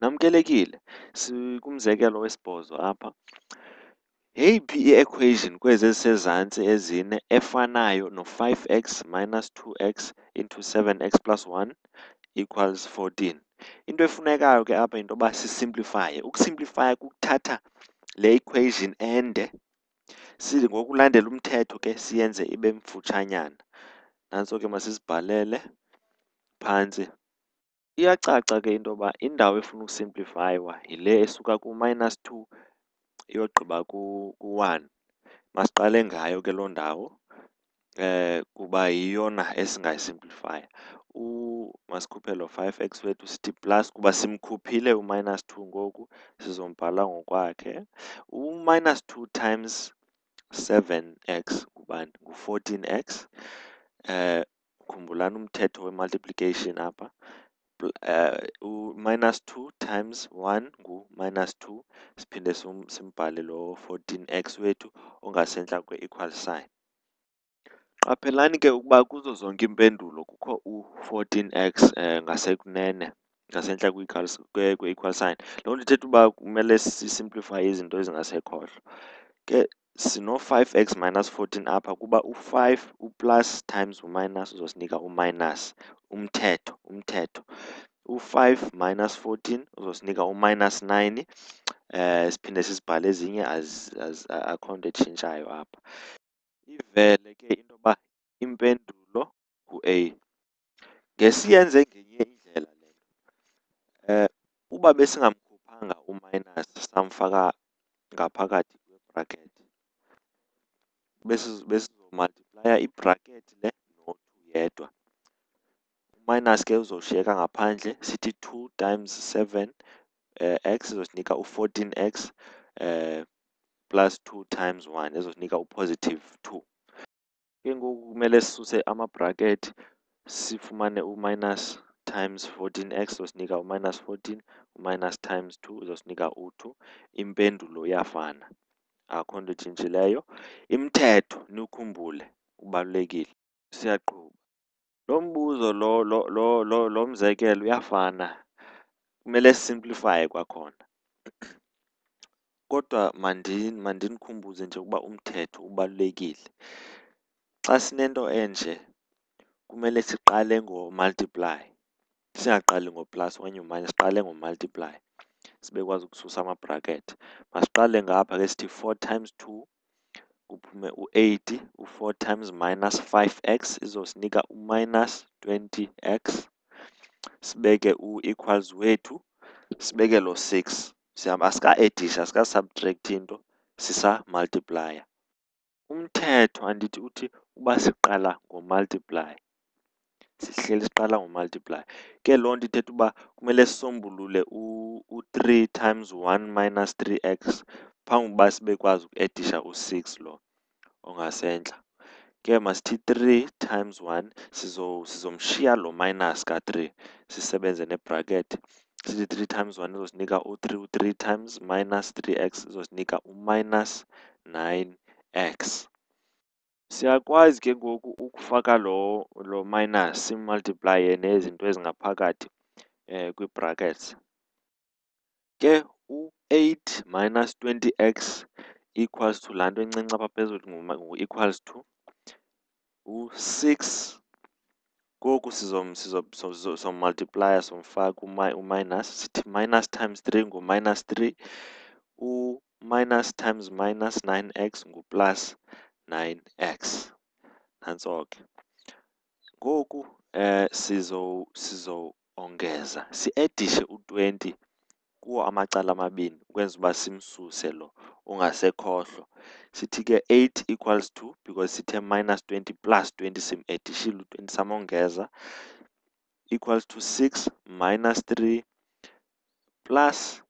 Namkelekile, sikumzekelo wesibhozo apha. Yeyiphi i-equation kwezi ezisezantsi ezine efanayo no-5x minus 2x into 7x plus 1 equals 14? Into efunekayo ke apha yinto yoba sisimplifye. Ukusimplifya kukuthatha le equation ende, ngokulandela umthetho ke siyenze ibe mfutshanyana. Nantso ke masisibhalele phantsi. Iyacaca ke into yoba indawo efuna ukusimplifaywa yile esuka ku-minus 2 iyogqiba ku-1. Masiqale ngayo ke loo ndawo kuba yiyona esingayisimplifaya. Masikhuphe lo 5x wethu sithi plus kuba simkhuphile u-minus 2 ngoku, sizombhala ngokwakhe. U-minus 2 times 7x ngubani? Ngu-14x. Khumbulani umthetho we-multiplication apha. U-minus 2 times 1 ngu-minus 2. Siphinde simbhale lo 14x wethu ongasentla kwe-equal sign. Qaphelani ke ukuba kuzo zonke iimpendulo kukho u-14x ngasekunene, ngasentla kwe-equal sign. Loo nto ithetha uba kumele sisimplifye izinto ezingasekhohlo. Ke sino-5x minus 14 apha kuba u-5 u-plus times u-minus uzosinika u-minus. Umthetho. U-5 minus 14 uzosinika u-minus 9. Siphinde sisibhale ezinye akho nto etshintshayo apha. Ivele ke into yoba impendulo ngu-A. Ngesiyenze ngenye indlela le nto. Uba besingamkhuphanga u-minus samfaka ngaphakathi kwe-bracket, besizomultiplaya i-bracket le no-2 yedwa. U-minus ke uzoshiyeka ngaphandle, sithi 2 times 7 x izosinika u-14x plus 2 times 1 ezosinika u-positive 2. Ke ngoku kumele sisuse ama-bracket sifumane u-minus times 14x izosinika u-minus 14, u-minus times 2 izosinika u-2. Impendulo iyafana, akho nto itshintshileyo. Imithetho niwukhumbule, ubalulekile. Siyaqhuba. Lo mbuzo lo mzekelo uyafana, kumele sisimplifye kwakhona. Kodwa mandinikhumbuze nje ukuba umthetho ubalulekile. Xa sinento enje kumele siqale ngo-multiply, singaqali ngo-plus okanye u-minus, siqale ngo-multiply sibe kwazi ukususa ama-bracket. Masiqale ngapha ke sithi 4 times 2 kuphume u-8, u-4 times minus 5x izosinika u-minus 20x. Sibeke u-equals wethu, sibeke lo 6. Asika-edishi, asika-subtract into, sisa-multiplya. Umthetho andithi uthi uba siqala ngo-multiply, sihleli siqala ngo-multiply. Ke loo nto ithetha uba kumele sisombulule u-3 times 1 minus 3x phambi kokuba sibe kwazi uku-edisha u-6 lo ongasentla. Ke masithi 3 times 1, sizomshiya lo minus ka-3, sisebenze ne-bracket. Sithi 3 times 1 izosinika u-3, u-3 times minus 3x izosinika u-minus 9x. Siyakwazi ke ngoku ukufaka lo minus simultiplye nezinto ezingaphakathi kwii-brackets. Ke u-8 minus 20x equals to laa nto encinci apha phezulu ngu-equals to u-6. Ngoku somultiplya somfaka u-minus, sithi minus times 3 ngu-minus 3. U-minus times minus 9x ngu-plus 9x. Nantso ke. Ngoku sizowongeza si-edishe u-20 kuwo amacala amabini ukwenza uba simsuse lo ungasekhohlo. Sithi ke 8 equals to, because sithe minus 20 plus 20 sim-edishile u-20 samongeza, equals to 6 minus 3 plus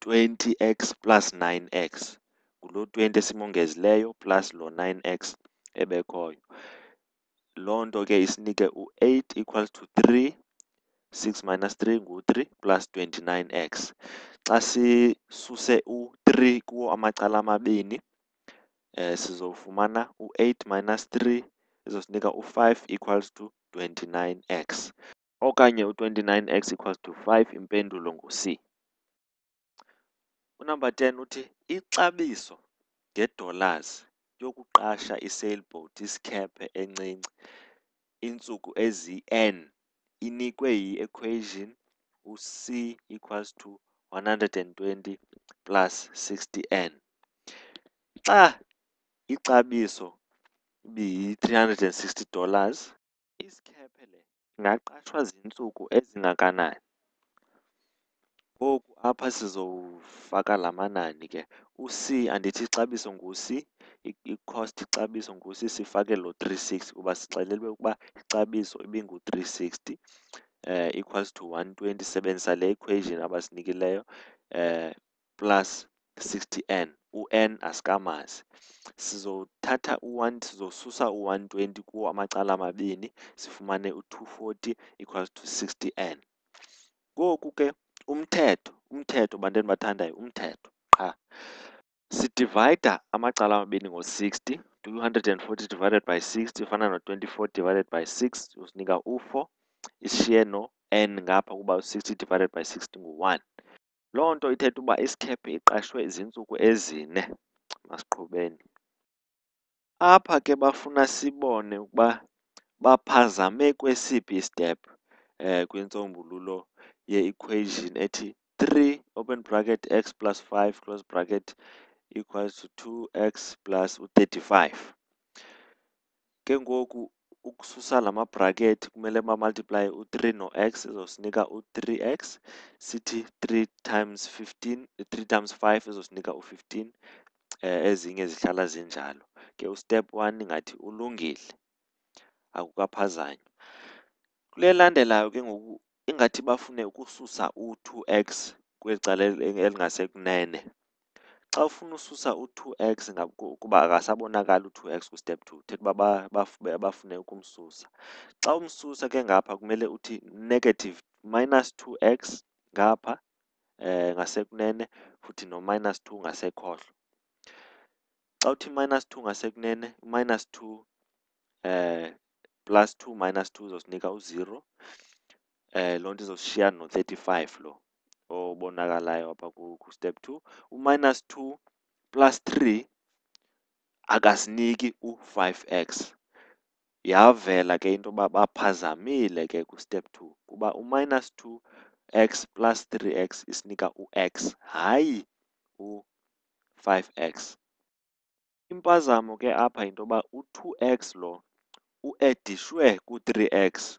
20x plus 9x. Ngulo 20 esimongezileyo plus lo 9x ebekhoyo. Loo nto ke isinike u-8 equals to 3. 6 minus 3 ngu-3 plus 29x. Xa sisuse u-3 kuwo amacala amabini, sizofumana u-8 minus 3 izosinika u-5 equals to 29x. Okanye u-29x equals to 5, impendulo ngu-C. Unumber 10 uthi ixabiso ngedollars yokuqasha i-sailboat isikhephe encinci iintsuku eziyi-n inikwe yi-equation u-C equals to 120 plus 60n. Xa ixabiso ibiyi-$360, isikhephe le ingaqashwa ziintsuku ezingakanani? Ngoku apha sizowufaka la manani ke. U-C andithi ixabiso ngu-C, i-cost ixabiso ngu-C, sifake lo 360 kuba sixelelwe ukuba ixabiso ibingu-360 equals to 120. Sebenzisa le equation abasinikileyo plus 60n. U-n asikamazi. Sizosusa u-120 kuwo amacala amabini sifumane u-240 equals to 60n. Ngoku ke umthetho bantwana bathandayo, umthetho qha. Sidivayida amacala amabini ngo-60, 240 divided by 60 ifana no-24 divided by 6 usinika u-4, ishiye no-n ngapha kuba u-60 divided by 60 ngu-1. Loo nto ithetha uba isikhephe iqashwe ziintsuku ezine. Masiqhubeni. Apha ke bafuna sibone ukuba baphazame kwesiphi istep kwinsombululo ye-equation ethi 3 open bracket x plus 5 close bracket equals to 2x plus u-35. Ke ngoku ukususa la ma-bracket kumele bamultiplaye u-3 no-x izosinika u-3x. Sithi 3 times 15, 3 times 5 izosinika u-15. Ezinye zihlala zinjalo. Ke u-step 1 ingathi ulungile, akukaphazanywa. Kule landelayo ke ngoku ingathi bafune ukususa u-2x kweli cala elingasekunene. Xa ufuna ususa u-2x kuba akasabonakali u-2x ku-step 2, thetha uba bafune ukumsusa. Xa umsusa ke ngapha kumele uthi negative minus 2x ngapha ngasekunene futhi no-minus 2 ngasekhohlo. Xa uthi minus 2 ngasekunene, minus 2 plus 2 minus 2 izosinika u-0. Loo nto izosishiya no-35 lo obonakalayo apha ku-step 2. U-minus 2 plus 3 akasiniki u-5x. Yavela ke into yoba baphazamile ke ku-step 2 kuba u-minus 2x plus 3x isinika u-x, hayi u-5x. Impazamo ke apha yinto yoba u-2x lo uedishwe ku-3x,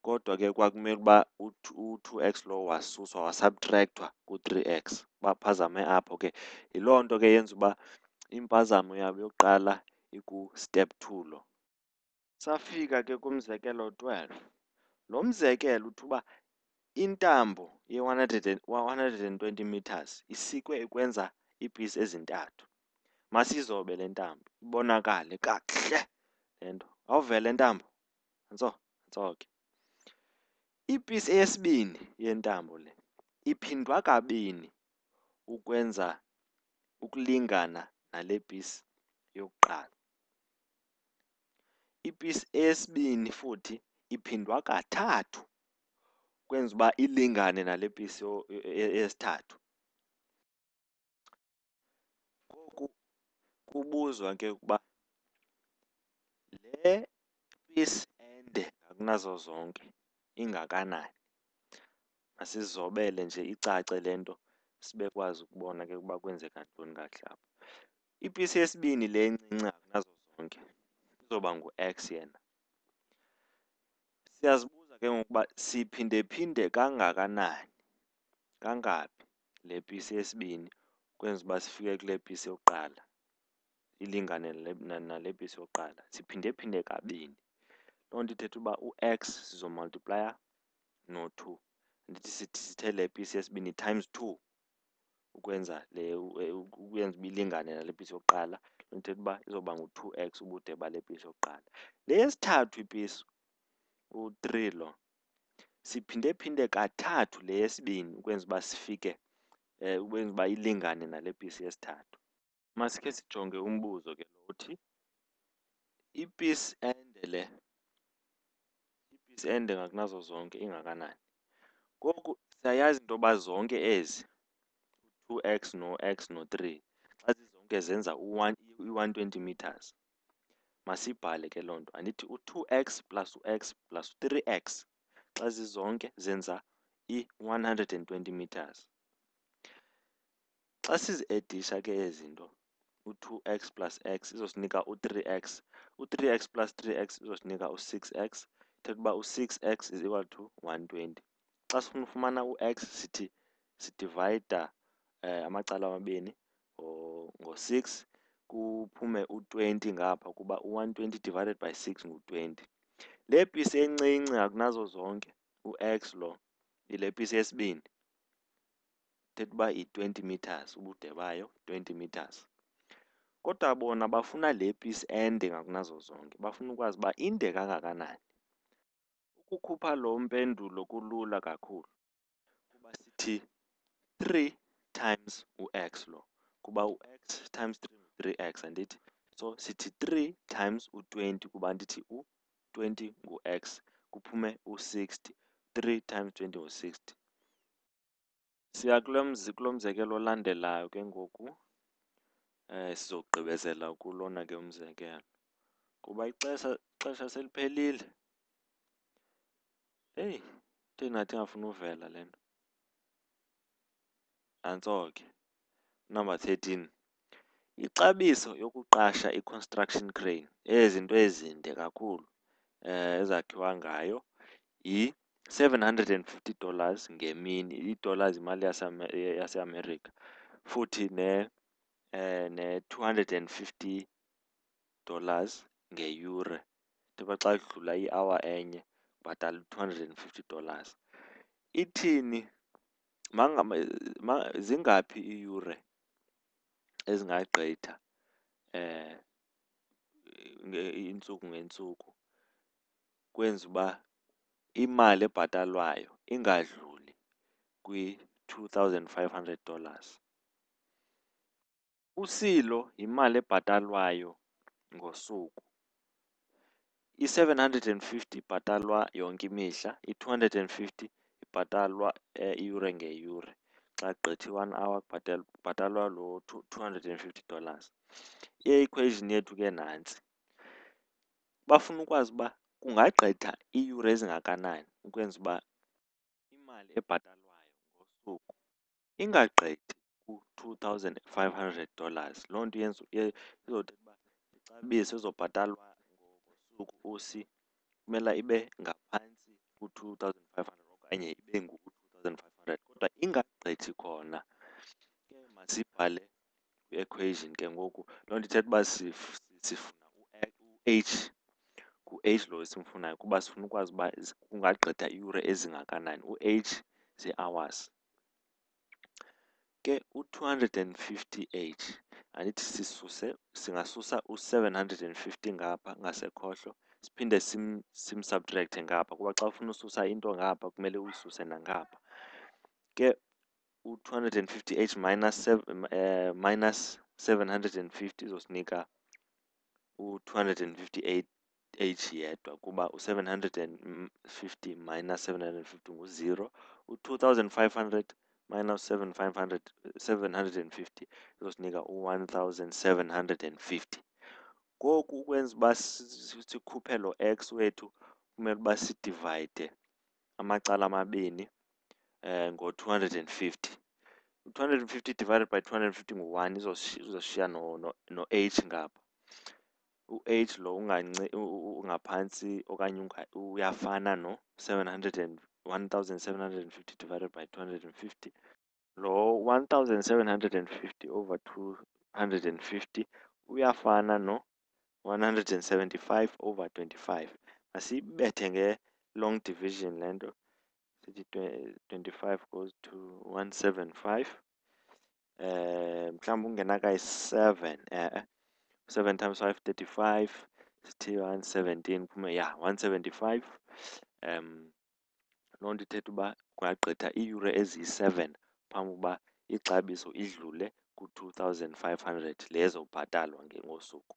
kodwa ke kwakumele uba u-2x lo wasuswa wasabtrekthwa ku-3x. Baphazame apho ke. Yiloo nto ke yenza uba impazamo yabo yokuqala iku-step 2 lo. Safika ke kumzekelo 12. Lo mzekelo uthi uba intambo ye-120 meters isikwe ikwenza iipisi ezintathu. Masizobe le ntambo ibonakale kakuhle le nto. Awuvele le ntambo? Nantso ke. Ipisi eyesibini yentambo le iphindwa kabini ukwenza ukulingana nale pisi yokuqala. Ipisi eyesibini futhi iphindwa kathathu kwenza uba ilingane nale pisi yesithathu. Ngoku kubuzwa ke ukuba le pisi ende ngakunazo zonke ingakanani. Masizobele nje icace le nto sibe kwazi ukubona ke ukuba kwenzeka ntoni kakuhle apha. Ipisi yesibini le encinci ngakunazo zonke izoba ngu-x yena. Siyazibuza ke ngokuba siphinde kangakanani, kangaphi le pisi yesibini kwenza uba sifike kule pisi yokuqala ilingane nale pisi yokuqala. Siphinde kabini. Loo nto ithetha uba u-x sizomultiplaya no-2. Ndithi sithe le pisi yesibini times 2 ukwenza ukuyenza uba ilingane nale pisi yokuqala. Loo nto ithetha uba izoba ngu-2x ubude bale pisi yokuqala. Le yesithathu ipisi u-3 lo siphinde kathathu le yesibini ukwenza uba sifike ukwenza uba ilingane nale pisi yesithathu. Masikhe sijonge umbuzo ke lo uthi ipisi ende le, ipisi ende ngakunazo zonke ingakanani. Ngoku siyayazi into yoba zonke ezi 2x no-x no-3 xa zizonke zenza i-120 meters. Masibhale ke loo nto. Andithi u-2x plus u-x plus u-3x xa zizonke zenza i-120 meters. Xa sizi-edisha ke ezi zinto, u-2x plus x izosinika u-3x, u-3x plus 3x izosinika u-6x, ithetha uba u-6x is equal to 120. Xa sifuna ufumana u-x sithi sidivayida amacala amabini ngo-6 kuphume u-20 ngapha kuba u-120 divided by 6 ngu-20. Le pisi encinci akunazo zonke, u-x lo, yile pisi yesibini, ithetha uba yi-20 meters, ubude bayo 20 meters. Kodwa bona bafuna le pisi ende ngakunazo zonke, bafuna ukwazi uba inde kangakanani. Ukukhupha lo mpendulo kulula kakhulu kuba sithi 3 times u-x lo, kuba u-x times 3 ngu-3x andithi. So sithi 3 times u-20 kuba ndithi u-20 ngu-x kuphume u-60. 3 times 20 ngu-60. Siya kulo mzekelo olandelayo ke ngoku. Sizogqibezela kulona ke umzekelo kuba ixesha seliphelile. Heyi, into engathi ingafuni uvela le nto. Nantso ke, number 13. Ixabiso yokuqasha i-construction crane, ezi zinto ezinde kakhulu ezakhiwa ngayo, yi-$750 ngemini. Ii-dollars yimali yaseAmerica. Futhi ne-$250 ngeyure. Ntoba xa kudlula i-hour enye ubhatala $250. Ithini, zingaphi iiyure ezingagqitha iintsuku ngeentsuku kwenza uba imali ebhatalwayo ingadluli kwi-$2,500. Usilo yimali ebhatalwayo ngosuku. I-$750 ibhatalwa yonke imihla, i-$250 ibhatalwa iyure ngeyure. Xa kugqitha i-1 hour kubhatalwa lo $250. I-equation yethu ke nantsi. Bafuna ukwazi uba kungagqitha iiyure ezingakanani ukwenza uba imali ebhatalwayo ngosuku ingagqithi ku-$2,500. Loo nto izothetha uba ixabiso ezobhatalwa ngosuku usi kumele ibe ngaphantsi ku-$2,500 okanye ibe ngu-$2,500 kodwa ingagqithi khona. Ke masibhale kwi-equation ke ngoku. Loo nto ithetha uba sifuna u-h, ngu-h lo simfunayo kuba sifuna ukwazi uba kungagqitha iiyure ezingakanani. U-h zii-hours. Ke u-250h andithi singasusa u-750 ngapha ngasekhohlo siphinde simsabtrakthe ngapha kuba xa ufuna ususa into ngapha kumele uyisuse nangapha. Ke u-250h minus 750 izosinika u-258h yedwa kuba u-750 minus 750 ngu-0. U-2,500 minus 750 izosinika u-1,750. Ngoku ukwenza uba sikhuphe lo x wethu kumele uba sidivayide amacala amabini ngo-250. U-250 divided by 250 ngu-1 izoshiya no-h ngapha. U-h lo ungaphantsi okanye uyafana no-1,750 divided by 250. Lo 1,750 over 250 uyafana no-175 over 25. Masiyibethe nge-long division le nto. Sithi 25 goes to 175. Mhlawumbi ungena kayi-7. 7 times 5, 35. Sithi 117 kuphume, 175. Loo nto ithetha uba kungagqitha iiyure eziyi-7 phambi kokuba ixabiso idlule ku-$2,500 le ezobhatalwa ngosuku.